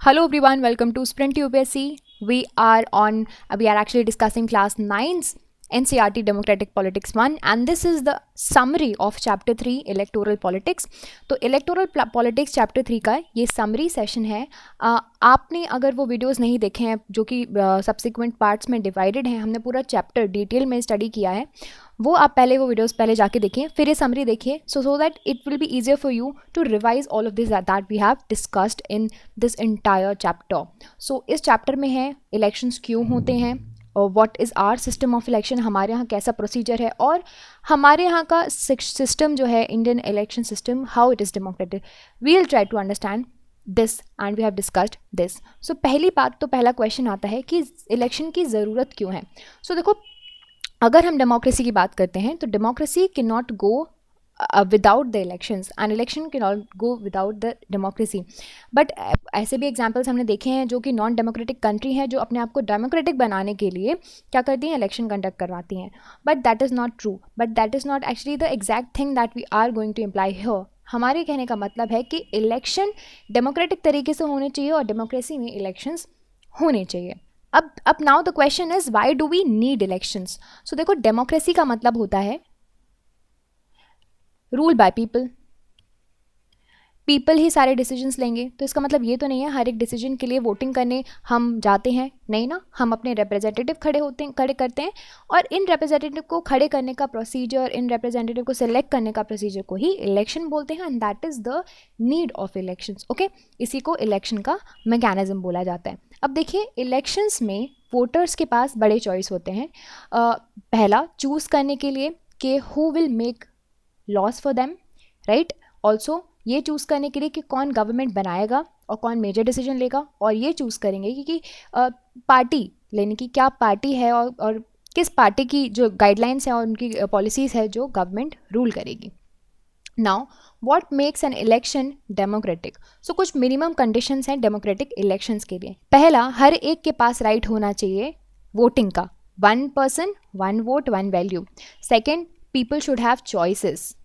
Hello everyone, welcome to Sprint UPSC. We are actually discussing class 9's NCERT Democratic Politics 1 and this is the summary of chapter 3 Electoral Politics. तो Electoral Politics chapter 3 का ये summary session है. आपने अगर वो videos नहीं देखे हैं जो कि subsequent parts में divided हैं, हमने पूरा chapter डिटेल में स्टडी किया है, वो आप पहले वो वीडियोस पहले जाके देखिए, फिर ये समरी देखिए, so that it will be easier for you to revise all of this that we have discussed in this entire chapter. So इस चैप्टर में है इलेक्शंस क्यों होते हैं और what is our system of election, हमारे यहाँ कैसा प्रोसीजर है और हमारे यहाँ का सिस्टम जो है Indian election system, how it is democratic. We will try to understand this and we have discussed this. So पहली बात तो पहला क्वेश्चन आता है कि इलेक्शन की ज़रूरत क्यों है. सो देखो, अगर हम डेमोक्रेसी की बात करते हैं तो democracy can not go without the elections and election can not go without the democracy. But ऐसे भी एग्जांपल्स हमने देखे हैं जो कि नॉन डेमोक्रेटिक कंट्री हैं जो अपने आप को डेमोक्रेटिक बनाने के लिए क्या करती हैं, इलेक्शन कंडक्ट करवाती हैं. But that is not true, but that is not actually the exact thing that we are going to imply here. हमारे कहने का मतलब है कि इलेक्शन डेमोक्रेटिक तरीके से होने चाहिए और डेमोक्रेसी में इलेक्शंस होने चाहिए. अब now the question is why do we need elections. So देखो, डेमोक्रेसी का मतलब होता है रूल बाय पीपल. पीपल ही सारे डिसीजंस लेंगे, तो इसका मतलब ये तो नहीं है हर एक डिसीजन के लिए वोटिंग करने हम जाते हैं, नहीं ना. हम अपने रिप्रेजेंटेटिव खड़े करते हैं और इन रिप्रेजेंटेटिव को खड़े करने का प्रोसीजर, इन रिप्रेजेंटेटिव को सिलेक्ट करने का प्रोसीजर को ही इलेक्शन बोलते हैं and that is the need of elections. Okay, इसी को इलेक्शन का मैकेनिज्म बोला जाता है. अब देखिए, इलेक्शंस में वोटर्स के पास बड़े चॉइस होते हैं. पहला, चूज़ करने के लिए कि who will make laws for them, right. Also ये चूज़ करने के लिए कि कौन गवर्नमेंट बनाएगा और कौन मेजर डिसीजन लेगा, और ये चूज़ करेंगे कि पार्टी लेने की क्या पार्टी है और किस पार्टी की जो गाइडलाइंस हैं और उनकी पॉलिसीज़ है जो गवर्नमेंट रूल करेगी. Now what makes an election democratic. So कुछ मिनिमम कंडीशंस हैं डेमोक्रेटिक इलेक्शंस के लिए. पहला, हर एक के पास राइट होना चाहिए वोटिंग का, 1 person 1 vote 1 value. Second, people should have choices.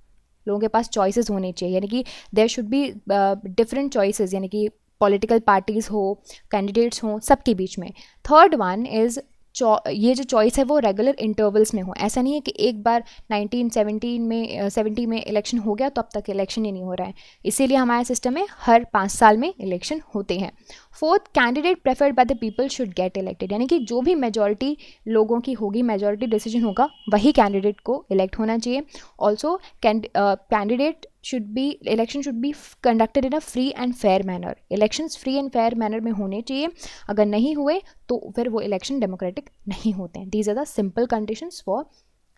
लोगों के पास चॉइसेस होने चाहिए, यानी कि there should be different choices, यानी कि पॉलिटिकल पार्टीज़ हो, कैंडिडेट्स हों, सबके बीच में. थर्ड वन इज़ ये जो चॉइस है वो रेगुलर इंटरवल्स में हो. ऐसा नहीं है कि एक बार 1970 में इलेक्शन हो गया तो अब तक इलेक्शन ही नहीं हो रहा है. इसीलिए हमारा सिस्टम में हर 5 साल में इलेक्शन होते हैं. Fourth, candidate preferred by the people should get elected, यानी कि जो भी मेजॉरिटी लोगों की होगी, मेजॉरिटी डिसीजन होगा, वही कैंडिडेट को इलेक्ट होना चाहिए. Also election should be conducted in a free and fair manner. Elections free and fair manner में होने चाहिए. अगर नहीं हुए तो फिर वो इलेक्शन डेमोक्रेटिक नहीं होते हैं. These are the simple conditions for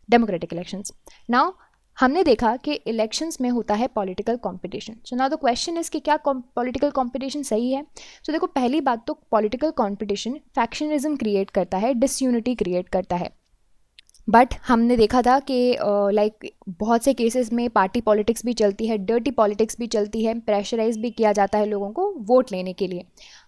democratic elections. Now हमने देखा कि इलेक्शंस में होता है political competition. So now the question is कि क्या पॉलिटिकल कंपटीशन सही है. सो देखो, पहली बात तो पॉलिटिकल कंपटीशन फैक्शनिज्म क्रिएट करता है, डिसयूनिटी क्रिएट करता है. बट हमने देखा था कि लाइक बहुत से केसेस में पार्टी पॉलिटिक्स भी चलती है, डर्टी पॉलिटिक्स भी चलती है, प्रेशराइज भी किया जाता है लोगों को वोट लेने के लिए.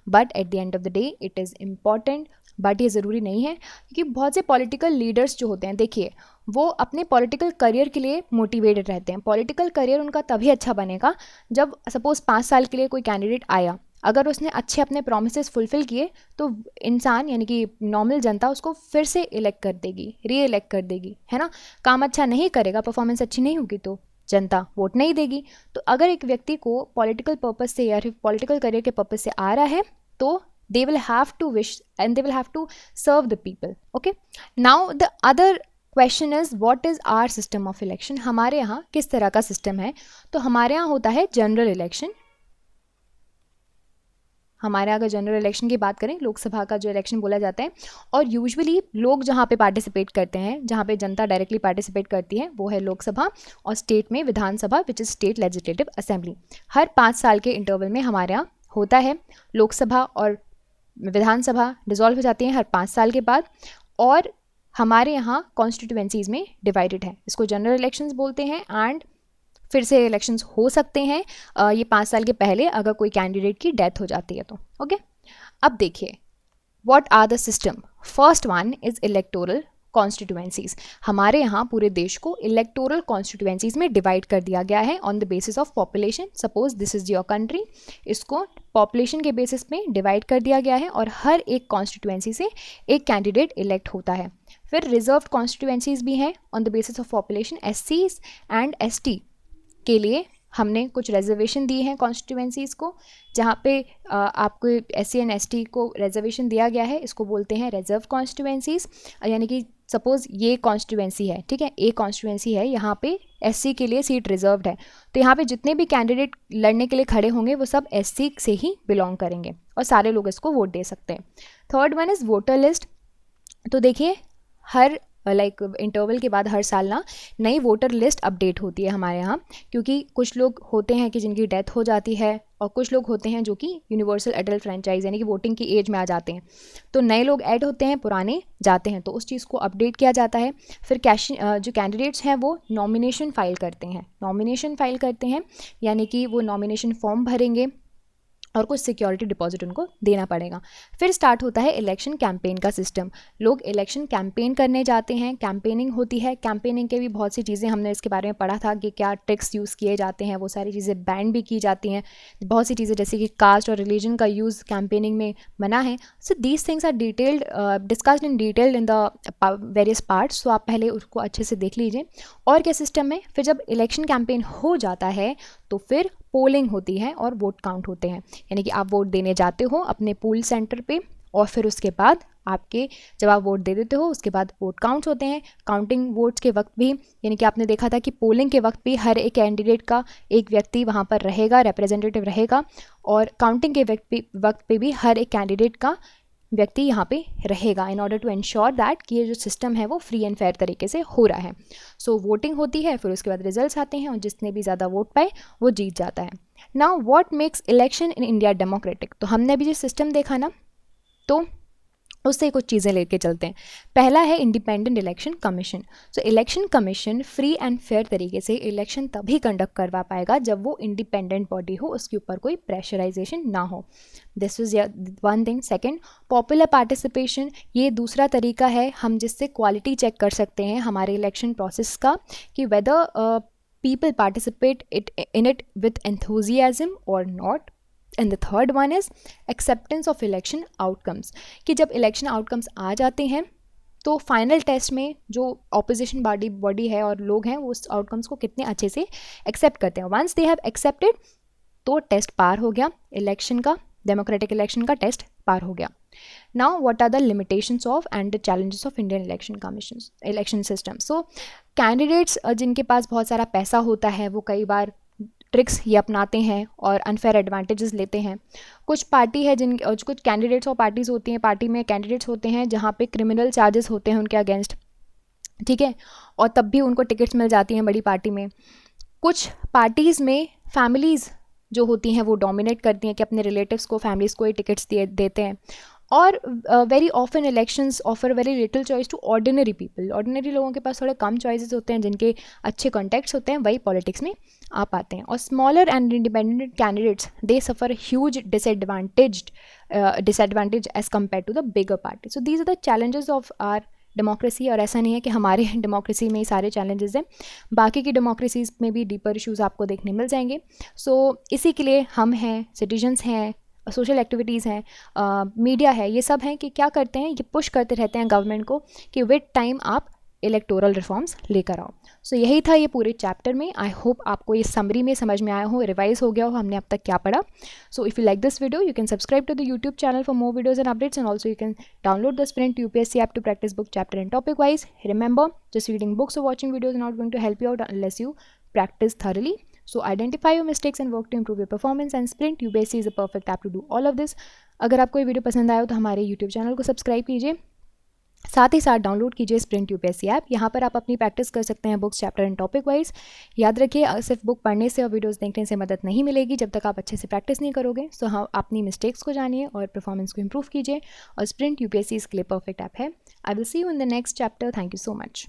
But at the end of the day it is important, but ये ज़रूरी नहीं है, क्योंकि बहुत से पॉलिटिकल लीडर्स जो होते हैं, देखिए, वो अपने पॉलिटिकल करियर के लिए मोटिवेटेड रहते हैं. पॉलिटिकल करियर उनका तभी अच्छा बनेगा जब सपोज़ 5 साल के लिए कोई कैंडिडेट आया, अगर उसने अच्छे अपने प्रोमिसेस फुलफ़िल किए तो इंसान, यानी कि नॉर्मल जनता, उसको फिर से इलेक्ट कर देगी, री इलेक्ट कर देगी, है ना. काम अच्छा नहीं करेगा, परफॉर्मेंस अच्छी नहीं होगी तो जनता वोट नहीं देगी. तो अगर एक व्यक्ति को पॉलिटिकल पर्पस से या फिर पॉलिटिकल करियर के पर्पस से आ रहा है तो they will have to wish and they will have to serve the people. Okay, now the other question is what is our system of election. हमारे यहाँ किस तरह का सिस्टम है. तो हमारे यहाँ होता है जनरल इलेक्शन. हमारे अगर जनरल इलेक्शन की बात करें, लोकसभा का जो इलेक्शन बोला जाता है, और यूजुअली लोग जहाँ पे पार्टिसिपेट करते हैं, जहाँ पे जनता डायरेक्टली पार्टिसिपेट करती है, वो है लोकसभा, और स्टेट में Vidhan Sabha which is state legislative assembly. हर 5 साल के इंटरवल में हमारे यहाँ होता है. लोकसभा और विधानसभा डिसॉल्व हो जाती हैं हर 5 साल के बाद, और हमारे यहाँ कॉन्स्टिट्यूएंसीज़ में डिवाइडेड है. इसको जनरल इलेक्शंस बोलते हैं एंड फिर से इलेक्शंस हो सकते हैं ये 5 साल के पहले अगर कोई कैंडिडेट की डेथ हो जाती है तो. ओके, अब देखिए, what are the system. First one is electoral constituencies. हमारे यहाँ पूरे देश को इलेक्टोरल कॉन्स्टिट्यूएंसीज में डिवाइड कर दिया गया है on the basis of population. Suppose this is your country, इसको पॉपुलेशन के बेसिस में डिवाइड कर दिया गया है और हर एक कॉन्स्टिट्यूएंसी से एक कैंडिडेट इलेक्ट होता है। फिर रिजर्व्ड कॉन्स्टिट्यूएंसीज भी हैं on the basis of population. SCs and ST के लिए हमने कुछ रिजर्वेशन दी हैं कॉन्स्टिट्यूएंसीज़ को, जहाँ पे आपको SC एंड ST को रिजर्वेशन दिया गया है, इसको बोलते हैं रिजर्व कॉन्स्टिट्यूएंसीज़। यानी कि सपोज़ ये कॉन्स्टिट्यूएंसी है, ठीक है, ए कॉन्स्टिट्यूएंसी है, यहाँ पे SC के लिए सीट रिजर्व्ड है, तो यहाँ पे जितने भी कैंडिडेट लड़ने के लिए खड़े होंगे वो सब SC से ही बिलोंग करेंगे और सारे लोग इसको वोट दे सकते हैं। Third one is voter list. तो देखिए हर इंटरवल के बाद हर साल ना नई वोटर लिस्ट अपडेट होती है हमारे यहाँ, क्योंकि कुछ लोग होते हैं कि जिनकी डेथ हो जाती है और कुछ लोग होते हैं जो कि यूनिवर्सल एडल्ट फ्रेंचाइज यानी कि वोटिंग की एज में आ जाते हैं, तो नए लोग ऐड होते हैं, पुराने जाते हैं, तो उस चीज़ को अपडेट किया जाता है। फिर जो कैंडिडेट्स हैं वो नॉमिनेशन फाइल करते हैं, यानी कि वो नॉमिनेशन फॉर्म भरेंगे और कुछ सिक्योरिटी डिपॉजिट उनको देना पड़ेगा। फिर स्टार्ट होता है इलेक्शन कैंपेन का सिस्टम। लोग इलेक्शन कैंपेन करने जाते हैं, कैंपेनिंग होती है। कैंपेनिंग के भी बहुत सी चीज़ें हमने इसके बारे में पढ़ा था कि क्या ट्रिक्स यूज़ किए जाते हैं, वो सारी चीज़ें बैन भी की जाती हैं। बहुत सी चीज़ें जैसे कि कास्ट और रिलीजन का यूज़ कैंपेनिंग में मना है। So these things are discussed in detail in the various parts. So आप पहले उसको अच्छे से देख लीजिए। और क्या सिस्टम है, फिर जब इलेक्शन कैंपेन हो जाता है तो फिर पोलिंग होती है और वोट काउंट होते हैं, यानी कि आप वोट देने जाते हो अपने पोल सेंटर पे और फिर उसके बाद आपके जब आप वोट दे देते हो उसके बाद वोट काउंट्स होते हैं। काउंटिंग वोट्स के वक्त भी, यानी कि आपने देखा था कि पोलिंग के वक्त भी हर एक कैंडिडेट का एक व्यक्ति वहाँ पर रहेगा, रिप्रेजेंटेटिव रहेगा, और काउंटिंग के वक्त पे भी हर एक कैंडिडेट का व्यक्ति यहाँ पे रहेगा, in order to ensure that कि ये जो सिस्टम है वो फ्री एंड फेयर तरीके से हो रहा है। सो वोटिंग होती है, फिर उसके बाद रिजल्ट्स आते हैं और जिसने भी ज़्यादा वोट पाए वो जीत जाता है। Now what makes election in India democratic. तो हमने अभी जो सिस्टम देखा ना, तो उससे कुछ चीज़ें लेके चलते हैं। पहला है independent election commission. So election commission free and fair तरीके से इलेक्शन तभी कंडक्ट करवा पाएगा जब वो इंडिपेंडेंट बॉडी हो, उसके ऊपर कोई प्रेशराइजेशन ना हो। This is one thing. Second, popular participation. ये दूसरा तरीका है हम जिससे क्वालिटी चेक कर सकते हैं हमारे इलेक्शन प्रोसेस का, कि whether people participate in it with enthusiasm और not. And the third one is acceptance of election outcomes, कि जब इलेक्शन आउटकम्स आ जाते हैं तो फाइनल टेस्ट में जो ऑपोजिशन बॉडी है और लोग हैं वो उस आउटकम्स को कितने अच्छे से एक्सेप्ट करते हैं। वंस दे हैव एक्सेप्टेड तो टेस्ट पार हो गया, इलेक्शन का, डेमोक्रेटिक इलेक्शन का टेस्ट पार हो गया। Now what are the limitations of and the challenges of Indian election system. So candidates जिनके पास बहुत सारा पैसा होता है वो कई बार ट्रिक्स ये अपनाते हैं और अनफेयर एडवांटेजेस लेते हैं। कुछ पार्टी है कुछ कैंडिडेट्स और पार्टीज़ होती हैं, पार्टी में कैंडिडेट्स होते हैं जहाँ पे क्रिमिनल चार्जेस होते हैं उनके अगेंस्ट, ठीक है, और तब भी उनको टिकट्स मिल जाती हैं बड़ी पार्टी में। कुछ पार्टीज़ में फैमिलीज़ जो होती हैं वो डोमिनेट करती हैं कि अपने रिलेटिव्स को, फैमिलीज़ को ही टिकट्स देते हैं। और very often elections offer very little choice to ordinary people. Ordinary लोगों के पास थोड़े कम चॉइसेस होते हैं, जिनके अच्छे कॉन्टैक्ट्स होते हैं वही पॉलिटिक्स में आ पाते हैं। और smaller and independent candidates they suffer huge disadvantage as compare to the bigger party. So these are the challenges of our democracy. और ऐसा नहीं है कि हमारे डेमोक्रेसी में ही सारे चैलेंजेस हैं, बाकी की डेमोक्रेसीज में भी डीपर इश्यूज़ आपको देखने मिल जाएंगे। सो इसी के लिए हम हैं, सिटीजन्स हैं, सोशल एक्टिविटीज़ हैं, मीडिया है, ये सब हैं कि क्या करते हैं, ये पुश करते रहते हैं गवर्नमेंट को कि विद टाइम आप इलेक्टोरल रिफॉर्म्स लेकर आओ। सो यही था ये पूरे चैप्टर में। आई होप आपको ये समरी में समझ में आया हो, रिवाइज हो गया हो हमने अब तक क्या पढ़ा। So if you like this video you can subscribe to the YouTube channel for more videos and updates, and also you can download the Sprint UPSC app to practice book chapter and topic wise. Remember, just reading books और watching videos are not going to help you out unless you practice thoroughly. So identify your mistakes and work to improve your performance, and Sprint UPSC is a perfect app to do all of this. अगर आपको ये video पसंद आया हो तो हमारे YouTube channel को subscribe कीजिए, साथ ही साथ डाउनलोड कीजिए स्प्रिंट UPSC ऐप। यहाँ पर आप अपनी प्रैक्टिस कर सकते हैं books, chapter and topic wise. याद रखिए, सिर्फ बुक पढ़ने से और वीडियोस देखने से मदद नहीं मिलेगी जब तक आप अच्छे से प्रैक्टिस नहीं करोगे। सो हाँ, अपनी मिस्टेक्स को जानिए और परफॉर्मेंस को इम्प्रूव कीजिए, और स्प्रिंट UPSC इसके लिए परफेक्ट ऐप है। I will see you in the next chapter. Thank you so much.